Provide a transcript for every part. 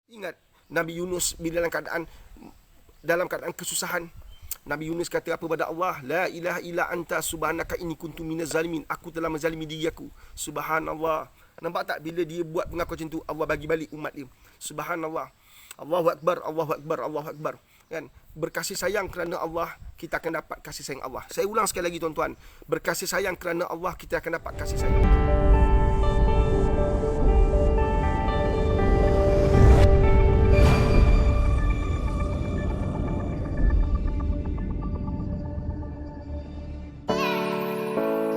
Ingat Nabi Yunus bila dalam keadaan kesusahan, Nabi Yunus kata apa pada Allah? La ilaha illa anta subhanaka inni kuntu minaz zalimin. Aku telah menzalimi diri aku. Subhanallah. Nampak tak bila dia buat pengakuan macam tu, Allah bagi balik umat dia. Subhanallah. Allahu akbar, Allahu akbar, Allahu akbar. Kan? Berkasih sayang kerana Allah, kita akan dapat kasih sayang Allah. Saya ulang sekali lagi tuan-tuan. Berkasih sayang kerana Allah, kita akan dapat kasih sayang.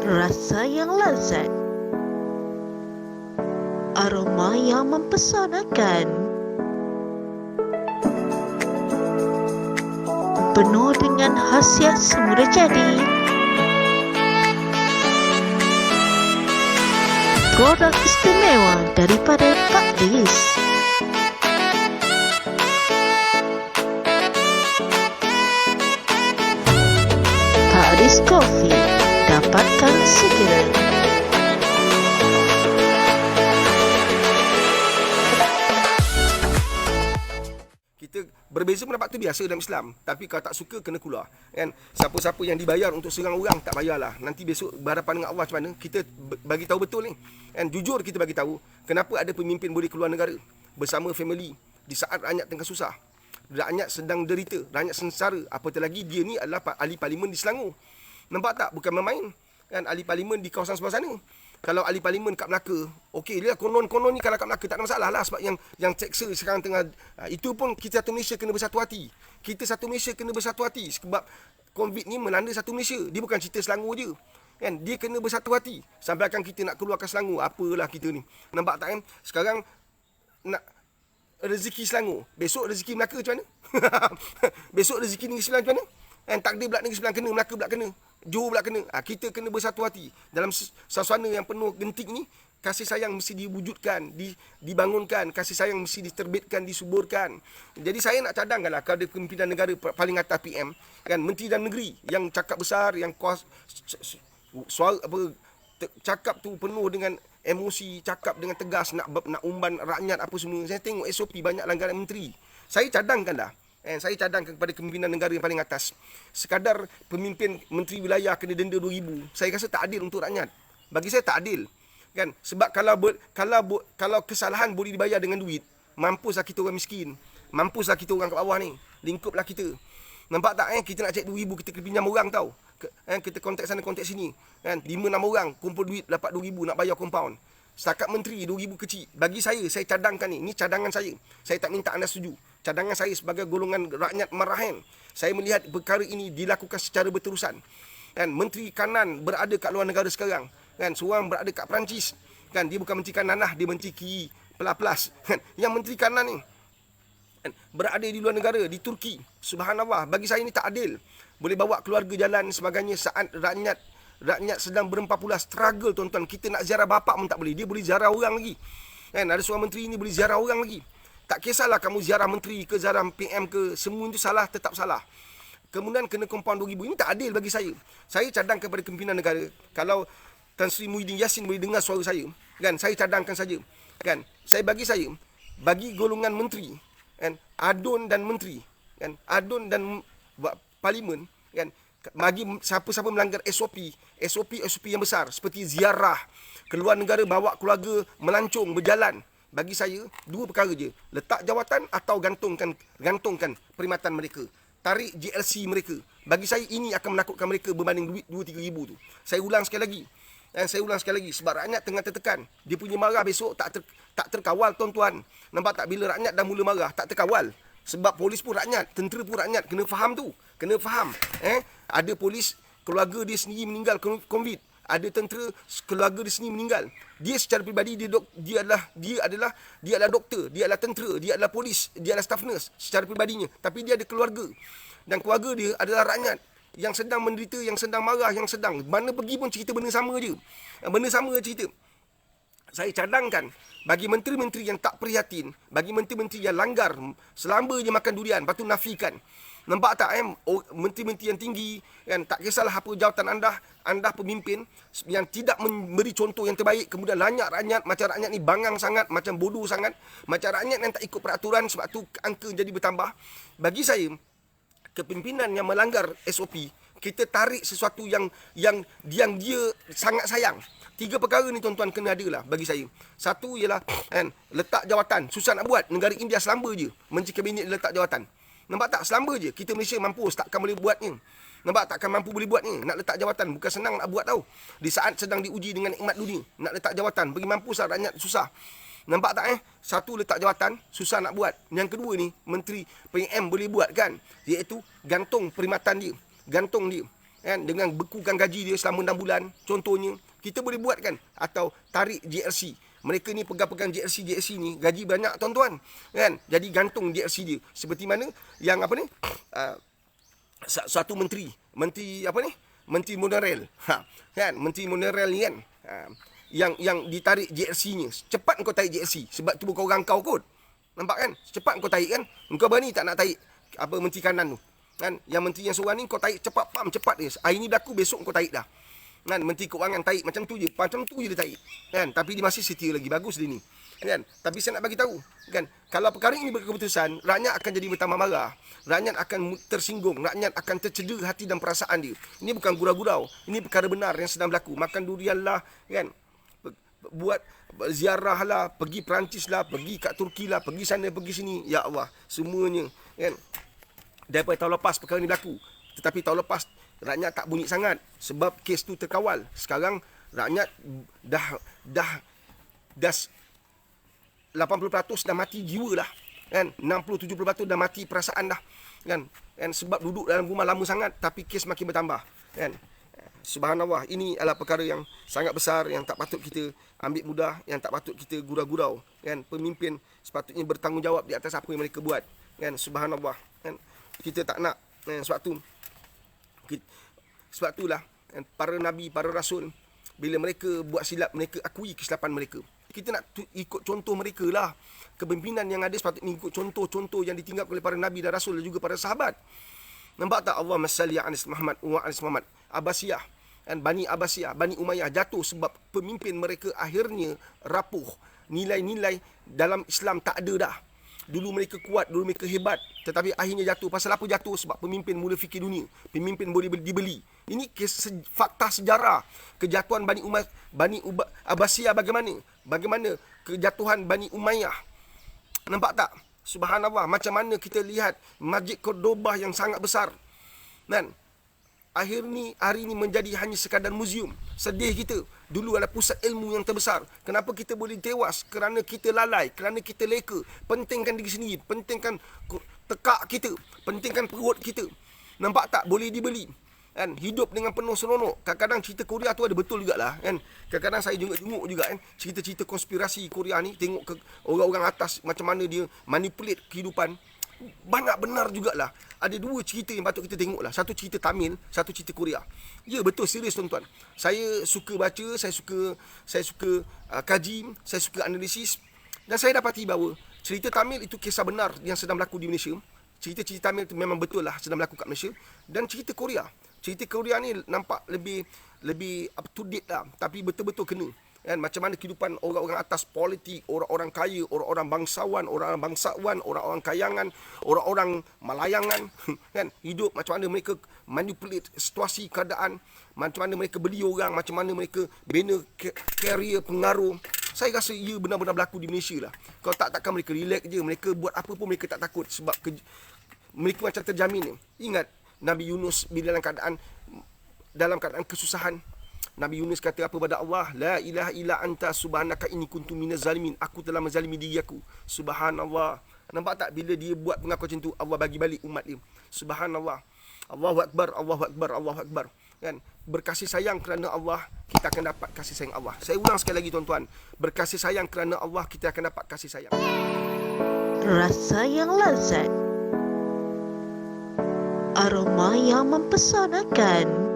Rasa yang lezat, aroma yang mempesonakan, penuh dengan khasiat semula jadi. Produk istimewa daripada Pak Lis. Pak Lis Coffee, dapatkan segera. Kita berbeza pendapat tu biasa dalam Islam, tapi kalau tak suka kena keluar, kan? Siapa-siapa yang dibayar untuk serang orang tak payahlah. Nanti besok berhadapan dengan Allah macam mana? Kita bagi tahu betul ni. Kan jujur kita bagi tahu kenapa ada pemimpin boleh keluar negara bersama family di saat rakyat tengah susah. Rakyat sedang derita, rakyat sengsara, apatah lagi dia ni adalah ahli parlimen di Selangor. Nampak tak? Bukan main-main. Kan ahli parlimen di kawasan sebelah sana. Kalau ahli parlimen kat Melaka, okey dia konon-konon ni kalau kat Melaka tak ada masalah lah, sebab yang seksa sekarang tengah itu pun kita satu Malaysia kena bersatu hati. Kita satu Malaysia kena bersatu hati sebab COVID ni melanda satu Malaysia. Dia bukan cerita Selangor je. Kan dia kena bersatu hati. Sampai akan kita nak keluarkan Selangor, apalah kita ni. Nampak tak kan? Sekarang nak rezeki Selangor, besok rezeki Melaka macam mana? Besok rezeki Negeri Sembilan macam mana? Kan takdir pula Negeri Sembilan kena, Melaka pula kena, Johor pula kena. Kita kena bersatu hati. Dalam suasana yang penuh genting ni, kasih sayang mesti diwujudkan, dibangunkan, kasih sayang mesti diterbitkan, disuburkan. Jadi saya nak cadangkanlah kalau ada pimpinan negara paling atas PM, kan, Menteri Dalam Negeri yang cakap besar, yang suara cakap tu penuh dengan emosi, cakap dengan tegas, nak umban rakyat apa semua. Saya tengok SOP banyak langgaran menteri. Saya cadangkanlah. Saya cadangkan kepada kepimpinan negara yang paling atas. Sekadar pemimpin menteri wilayah kena denda 2,000. Saya rasa tak adil untuk rakyat. Bagi saya tak adil. Kan? Sebab kalau kesalahan boleh dibayar dengan duit, mampuslah kita orang miskin. Mampuslah kita orang kat bawah ni. Lingkuplah kita. Nampak tak kita nak cek 2,000 kita kena pinjam orang tau. Kita kontak sana kontak sini. Kan 5-6 orang kumpul duit dapat 2,000 nak bayar compound. Setakat menteri 2,000 kecil. Bagi saya cadangkan ni. Ini cadangan saya. Saya tak minta anda setuju. Cadangan saya sebagai golongan rakyat marahan. Saya melihat perkara ini dilakukan secara berterusan. Kan menteri kanan berada kat luar negara sekarang. Kan seorang berada kat Perancis. Kan dia bukan menteri kanan lah, dia menteri kiri pelas-pelas. Kan yang menteri kanan ni berada di luar negara, di Turki. Subhanallah, bagi saya ini tak adil. Boleh bawa keluarga jalan sebagainya saat rakyat sedang berempat-pulas struggle tuan-tuan. Kita nak ziarah bapak pun tak boleh. Dia boleh ziarah orang lagi. Kan ada seorang menteri ni boleh ziarah orang lagi. Tak kisahlah kamu ziarah menteri ke, ziarah PM ke, semua itu salah, tetap salah. Kemudian kena compound 2,000. Ini tak adil bagi saya. Saya cadangkan kepada pimpinan negara, kalau Tan Sri Muhyiddin Yassin boleh dengar suara saya, kan, saya cadangkan saja. Kan, bagi golongan menteri, kan, adun dan menteri, kan, adun dan parlimen, kan, bagi siapa-siapa melanggar SOP yang besar seperti ziarah keluar negara, bawa keluarga melancong berjalan, bagi saya dua perkara je, letak jawatan atau gantungkan perkhidmatan mereka, tarik JLC mereka. Bagi saya ini akan menakutkan mereka berbanding duit 2-3 ribu tu. Saya ulang sekali lagi, sebab rakyat tengah tertekan. Dia punya marah besok tak terkawal tuan-tuan. Nampak tak, bila rakyat dah mula marah tak terkawal. Sebab polis pun rakyat, tentera pun rakyat, kena faham tu. Kena faham. Ada polis keluarga dia sendiri meninggal COVID. Ada tentera keluarga dia sendiri meninggal. Dia secara peribadi dia adalah doktor, dia adalah tentera, dia adalah polis, dia adalah staff nurse secara peribadinya. Tapi dia ada keluarga. Dan keluarga dia adalah rakyat yang sedang menderita, yang sedang marah, yang sedang mana pergi pun cerita benda sama je. Benda sama je cerita. saya cadangkan bagi menteri-menteri yang tak prihatin, bagi menteri-menteri yang langgar, selamba je makan durian, lepas tu nafikan. Nampak tak menteri-menteri yang tinggi, kan, tak kisahlah apa jawatan anda pemimpin yang tidak memberi contoh yang terbaik, kemudian lanyak rakyat, macam rakyat ni bangang sangat, macam bodoh sangat, macam rakyat yang tak ikut peraturan, sebab tu angka jadi bertambah. Bagi saya, kepimpinan yang melanggar SOP, kita tarik sesuatu yang dia sangat sayang. 3 perkara ni tuan-tuan kena ada lah bagi saya. Satu ialah kan, letak jawatan. Susah nak buat. Negara India selamba je Menteri Kabinet letak jawatan. Nampak tak? Selamba je. Kita Malaysia mampus, takkan boleh buatnya. Nampak takkan mampu boleh buatnya. Nak letak jawatan bukan senang nak buat tau. Di saat sedang diuji dengan nikmat dunia, nak letak jawatan bagi mampus lah rakyat susah. Nampak tak Satu, letak jawatan, susah nak buat. Yang kedua ni, Menteri PM boleh buat kan, iaitu gantung perkhidmatan dia. Gantung dia kan, dengan bekukan gaji dia selama 6 bulan. Contohnya, kita boleh buat kan. Atau tarik JLC. Mereka ni pegang-pegang JLC ni gaji banyak tuan-tuan kan. Jadi gantung JLC dia. Seperti mana yang satu menteri Menteri monorail. Kan, Menteri monorail ni kan. Yang ditarik JLC-nya. Cepat kau tarik JLC sebab tu bukan orang kau kot. Nampak kan? Cepat kau tarik kan. Kau berani tak nak tarik menteri kanan tu? Kan, yang menteri yang seorang ni kau tarik cepat, cepat dia. Hari ni berlaku, besok kau tarik dah. Kan, menteri keuangan tarik macam tu je dia tarik. Kan, tapi dia masih setia lagi, bagus dia ni. Kan, tapi saya nak bagi tahu, kan, kalau perkara ini berkeputusan, rakyat akan jadi bertambah marah. Rakyat akan tersinggung, rakyat akan tercedera hati dan perasaan dia. Ini bukan gurau-gurau, ini perkara benar yang sedang berlaku. Makan durian lah, kan, buat ziarah lah, pergi Perancis lah, pergi kat Turki lah, pergi sana, pergi sini. Ya Allah, semuanya, kan. Daripada tahun lepas perkara ni berlaku. Tetapi tahun lepas rakyat tak bunyi sangat sebab kes tu terkawal. Sekarang rakyat dah 80% dah mati jiwa dah. Kan, 60-70% dah mati perasaan dah. Kan, sebab duduk dalam rumah lama sangat tapi kes makin bertambah. Kan. Subhanallah, ini adalah perkara yang sangat besar yang tak patut kita ambil mudah, yang tak patut kita gurau-gurau. Kan, pemimpin sepatutnya bertanggungjawab di atas apa yang mereka buat. Kan, subhanallah. Kan, kita tak nak, sebab itulah para nabi, para rasul, bila mereka buat silap, mereka akui kesilapan mereka. Kita nak ikut contoh mereka lah. Kepimpinan yang ada sepatutnya ikut contoh-contoh yang ditinggalkan oleh para nabi dan rasul dan juga para sahabat. Nampak tak? Allahumma salli ala Muhammad wa ala Muhammad. Abbasiyah, Bani Abbasiyah, Bani Umayyah jatuh sebab pemimpin mereka akhirnya rapuh. Nilai-nilai dalam Islam tak ada dah. Dulu mereka kuat, dulu mereka hebat, tetapi akhirnya jatuh. Pasal apa jatuh? Sebab pemimpin mula fikir dunia. Pemimpin boleh dibeli. Ini fakta sejarah. Kejatuhan Bani Abbasiyah bagaimana? Bagaimana kejatuhan Bani Umayyah? Nampak tak? Subhanallah, macam mana kita lihat Masjid Cordobah yang sangat besar. Dan hari ini menjadi hanya sekadar muzium. Sedih kita. Dulu adalah pusat ilmu yang terbesar. Kenapa kita boleh tewas? Kerana kita lalai, kerana kita leka. Pentingkan diri sendiri, pentingkan tekak kita, pentingkan perut kita. Nampak tak? Boleh dibeli. Kan, hidup dengan penuh seronok. Kadang-kadang cerita Korea tu ada betul jugalah, kan. Kadang-kadang saya jenguk-jenguk juga, kan, cerita-cerita konspirasi Korea ni, tengok ke orang-orang atas macam mana dia manipulate kehidupan. Banyak benar jugalah. Ada 2 cerita yang patut kita tengok lah. Satu cerita Tamil, satu cerita Korea. Ya, betul, serius tuan-tuan. Saya suka baca, saya suka kaji, saya suka analisis. Dan saya dapati bahawa cerita Tamil itu kisah benar yang sedang berlaku di Malaysia. Cerita-cerita Tamil itu memang betul lah sedang berlaku kat Malaysia. Dan cerita Korea ni nampak lebih up to date lah. Tapi betul-betul kena. Kan, macam mana kehidupan orang-orang atas politik, orang-orang kaya, orang-orang bangsawan, orang-orang kayangan, orang-orang malayangan, kan, hidup macam mana mereka manipulate situasi keadaan, macam mana mereka beli orang, macam mana mereka bina karier pengaruh. Saya rasa ia benar-benar berlaku di Malaysia lah. Kalau takkan mereka relax je, mereka buat apa pun mereka tak takut sebab mereka macam terjamin ni. Ingat Nabi Yunus bila dalam keadaan kesusahan, Nabi Yunus kata apa pada Allah? La ilaha illa anta subhanaka inni kuntu minaz zalimin. Aku telah menzalimi diri aku. Subhanallah. Nampak tak bila dia buat pengakuan macam tu, Allah bagi balik umat dia. Subhanallah. Allahu akbar, Allahu akbar, Allahu akbar. Kan? Berkasih sayang kerana Allah, kita akan dapat kasih sayang Allah. Saya ulang sekali lagi tuan-tuan. Berkasih sayang kerana Allah, kita akan dapat kasih sayang. Rasa yang lazat, aroma yang mempesonakan,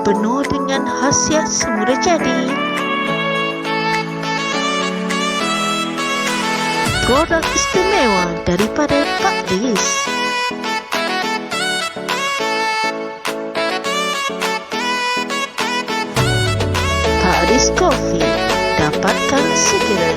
penuh dengan khasiat semula jadi. Produk istimewa daripada Pak Lis. Pak Lis Coffee, dapatkan segera.